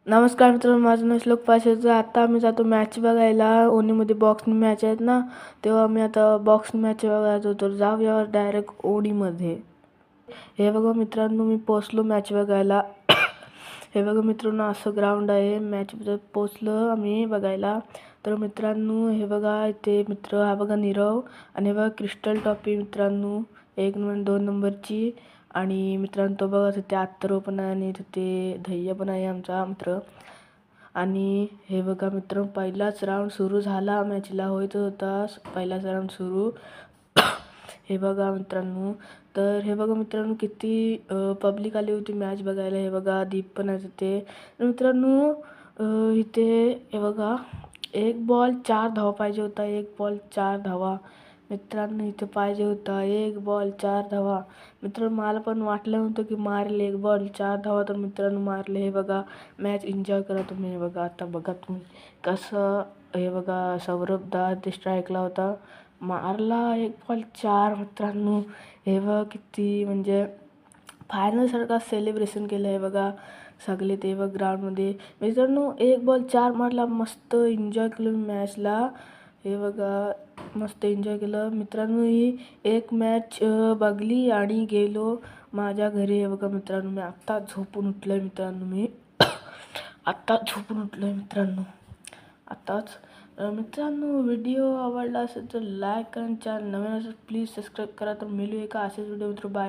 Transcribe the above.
नमस्कार मित्रांनो, माझं नाव श्लोक पाशेचं. आता आम्ही जातो मॅच बघायला. ओणीमध्ये बॉक्स मॅच आहेत ना, तेव्हा आम्ही आता बॉक्स मॅच बघायचो. तर जाऊया डायरेक्ट ओणीमध्ये. हे बघा मित्रांनो, मी पोचलो मॅच बघायला. हे बघा मित्रांनो, असं ग्राउंड आहे. मॅच पोचलो आम्ही बघायला. तर मित्रांनो, हे बघा इथे मित्र, हा बघा नीरव आणि हे बघा क्रिस्टल टॉपी मित्रांनो, 1 नंबर 2 नंबरची. आणि मित्रांनो तो बघा तिथे अत्तरो पण आहे आणि तिथे धैर्य पण आहे आमचा मित्र. आणि हे बघा मित्र, पहिलाच राऊंड सुरू झाला. मॅचला होत होता पहिलाच राऊंड सुरू. हे बघा मित्रांनो, तर हे बघा मित्रांनो, किती पब्लिक आली होती मॅच बघायला. हे बघा दीप पण आहे तिथे. तर मित्रांनो, इथे हे बघा, 1 बॉल 4 धावा पाहिजे होता. 1 बॉल 4 धावा मित्रांनो इथे पाहिजे होता. 1 बॉल 4 धावा. मित्रांनो मला पण वाटलं नव्हतं की मारेल 1 बॉल 4 धावा, तर मित्रांनो मारले. हे बघा, मॅच एन्जॉय करा तुम्ही. हे बघा, आता बघा तुम्ही कसं. हे बघा, सौरभ दा ते स्ट्राईकला होता, मारला 1 बॉल 4 मित्रांनो. हे बघा किती म्हणजे फायनलसारखा सेलिब्रेशन केलं. हे बघा सगळे ते बघ ग्राउंडमध्ये. मित्रांनो 1 बॉल 4 मारला. मस्त एन्जॉय केलं मॅचला. हे बघा, मस्त एन्जॉय केलं मित्रांनो. ही एक मॅच बघली आणि गेलो माझ्या घरी. हे बघा मित्रांनो, मी आत्ता झोपून उठलोय मित्रांनो. आत्ताच झोपून उठलोय मित्रांनो, आत्ताच. मित्रांनो, व्हिडिओ आवडला असेल तर लाईक करा. चॅनल नवीन असेल प्लीज सबस्क्राईब करा. तर मिळू एका असेच व्हिडिओ मित्र. बाय.